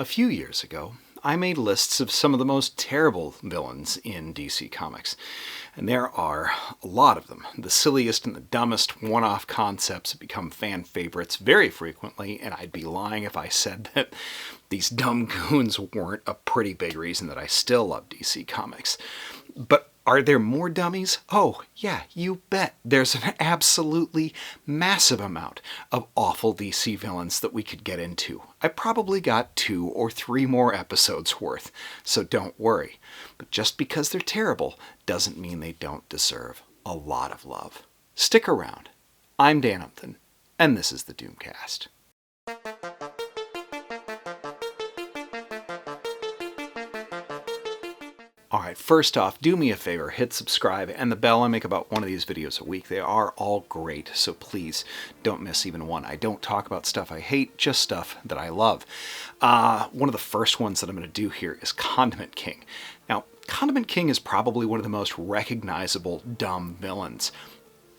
A few years ago, I made lists of some of the most terrible villains in DC Comics. And there are a lot of them. The silliest and the dumbest one-off concepts have become fan favorites very frequently, and I'd be lying if I said that these dumb goons weren't a pretty big reason that I still love DC Comics. But are there more dummies? Oh, yeah, you bet. There's an absolutely massive amount of awful DC villains that we could get into. I probably got 2 or 3 more episodes worth, so don't worry. But just because they're terrible doesn't mean they don't deserve a lot of love. Stick around. I'm Dan Umpton, and this is the Doomcast. Alright, first off, do me a favor, hit subscribe and the bell. I make about one of these videos a week. They are all great, so please don't miss even one. I don't talk about stuff I hate, just stuff that I love. One of the first ones that I'm going to do here is Condiment King. Now, Condiment King is probably one of the most recognizable dumb villains.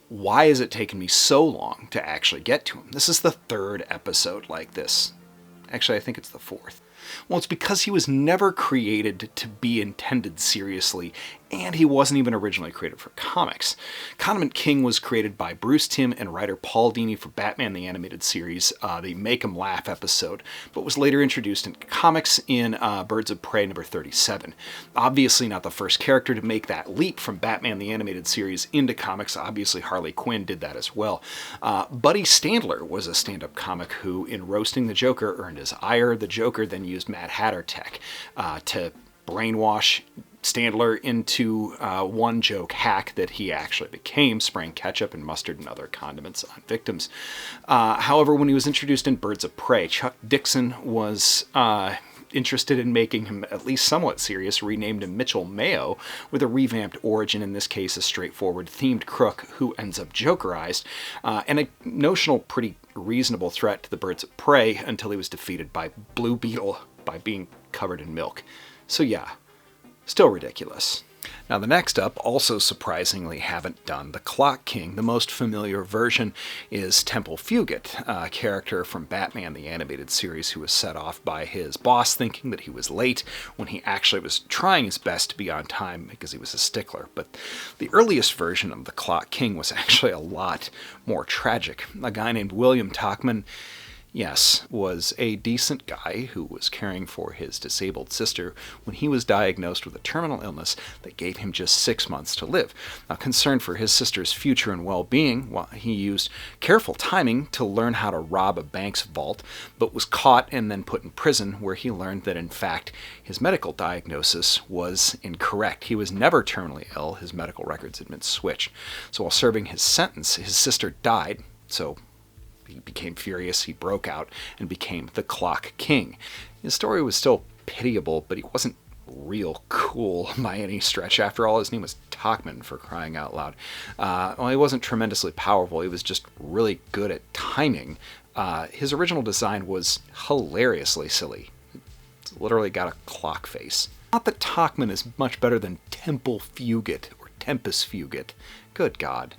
Why has it taken me so long to actually get to him? This is the 3rd episode like this. Actually, I think it's the 4th. Well, it's because he was never created to be intended seriously, and he wasn't even originally created for comics. Condiment King was created by Bruce Timm and writer Paul Dini for Batman the Animated Series, the Make 'em Laugh episode, but was later introduced in comics in Birds of Prey number 37. Obviously not the first character to make that leap from Batman the Animated Series into comics. Obviously Harley Quinn did that as well. Buddy Standler was a stand-up comic who, in roasting the Joker, earned his ire. The Joker then used Mad Hatter tech to brainwash Standler into one joke hack that he actually became, spraying ketchup and mustard and other condiments on victims. However, when he was introduced in Birds of Prey, Chuck Dixon was interested in making him at least somewhat serious, renamed him Mitchell Mayo, with a revamped origin, in this case a straightforward themed crook who ends up Jokerized, and a notional pretty reasonable threat to the Birds of Prey until he was defeated by Blue Beetle by being covered in milk. So yeah, still ridiculous. Now the next up, also surprisingly haven't done the Clock King. The most familiar version is Temple Fugit, a character from Batman the Animated Series who was set off by his boss thinking that he was late when he actually was trying his best to be on time because he was a stickler. But the earliest version of the Clock King was actually a lot more tragic. A guy named William Tachman, yes, was a decent guy who was caring for his disabled sister when he was diagnosed with a terminal illness that gave him just 6 months to live. Now, concerned for his sister's future and well-being, he used careful timing to learn how to rob a bank's vault, but was caught and then put in prison, where he learned that, in fact, his medical diagnosis was incorrect. He was never terminally ill. His medical records had been switched. So while serving his sentence, his sister died, so he became furious, he broke out, and became the Clock King. His story was still pitiable, but he wasn't real cool by any stretch. After all, his name was Tachman, for crying out loud. Well, he wasn't tremendously powerful, he was just really good at timing. His original design was hilariously silly. It's literally got a clock face. Not that Tachman is much better than Temple Fugit or Tempus Fugit. Good God.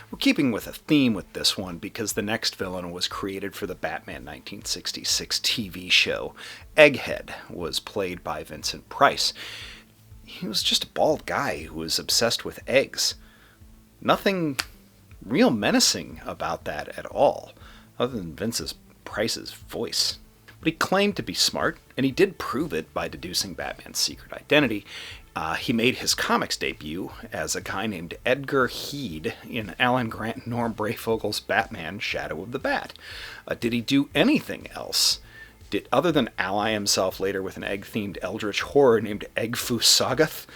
We're keeping with a theme with this one because the next villain was created for the Batman 1966 TV show. Egghead was played by Vincent Price. He was just a bald guy who was obsessed with eggs. Nothing real menacing about that at all, other than Price's voice. But he claimed to be smart, and he did prove it by deducing Batman's secret identity. He made his comics debut as a guy named Edgar Heed in Alan Grant and Norm Breyfogel's Batman Shadow of the Bat. Did he do anything else? Other than ally himself later with an egg-themed eldritch horror named Eggfu Sagath?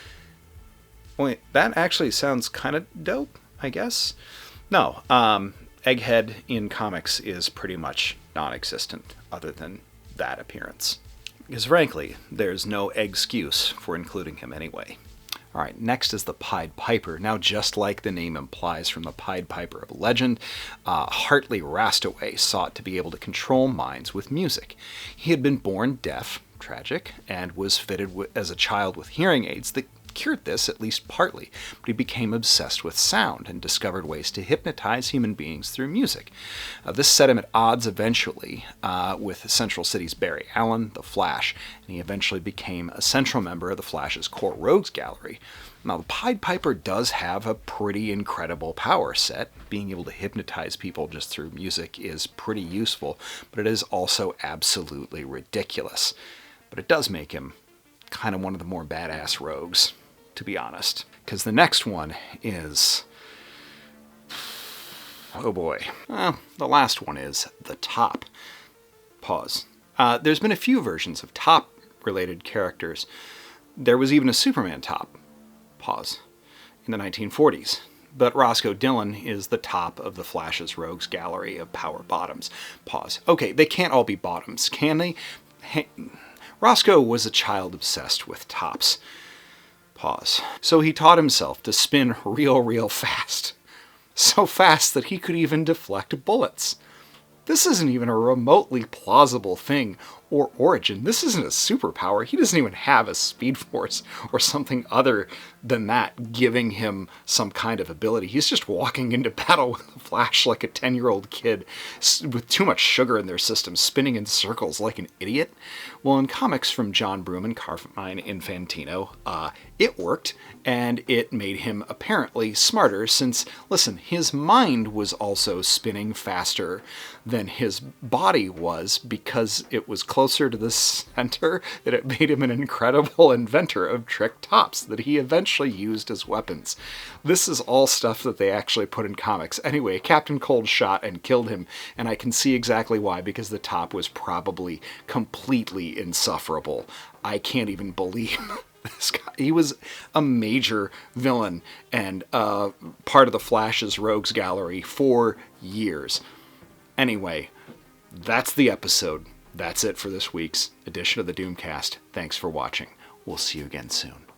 Wait, that actually sounds kind of dope, I guess? No, Egghead in comics is pretty much non-existent, other than that appearance. Because frankly, there's no excuse for including him anyway. Alright, next is the Pied Piper. Now, just like the name implies from the Pied Piper of legend, Hartley Rastaway sought to be able to control minds with music. He had been born deaf, tragic, and was fitted as a child with hearing aids that cured this, at least partly, but he became obsessed with sound and discovered ways to hypnotize human beings through music. This set him at odds eventually with Central City's Barry Allen, the Flash, and he eventually became a central member of the Flash's core rogues gallery. Now, the Pied Piper does have a pretty incredible power set. Being able to hypnotize people just through music is pretty useful, but it is also absolutely ridiculous. But it does make him kind of one of the more badass rogues, to be honest. Because the next one is... oh boy. The last one is the Top. Pause. There's been a few versions of Top-related characters. There was even a Superman Top. Pause. In the 1940s. But Roscoe Dillon is the top of the Flash's rogues gallery of power bottoms. Pause. Okay, they can't all be bottoms, can they? Roscoe was a child obsessed with tops. Pause. So he taught himself to spin real fast. So fast that he could even deflect bullets. This isn't even a remotely plausible thing or origin. This isn't a superpower. He doesn't even have a speed force or something other than that giving him some kind of ability. He's just walking into battle with a Flash like a 10-year-old kid with too much sugar in their system, spinning in circles like an idiot. Well, in comics from John Broome and Carmine Infantino, it worked, and it made him apparently smarter since, listen, his mind was also spinning faster than his body was because it was closer to the center, that it made him an incredible inventor of trick tops that he eventually used as weapons. This is all stuff that they actually put in comics. Anyway, Captain Cold shot and killed him, and I can see exactly why, because the Top was probably completely insufferable. I can't even believe this guy. He was a major villain and part of the Flash's rogues gallery for years. Anyway, that's the episode. That's it for this week's edition of the Doomcast. Thanks for watching. We'll see you again soon.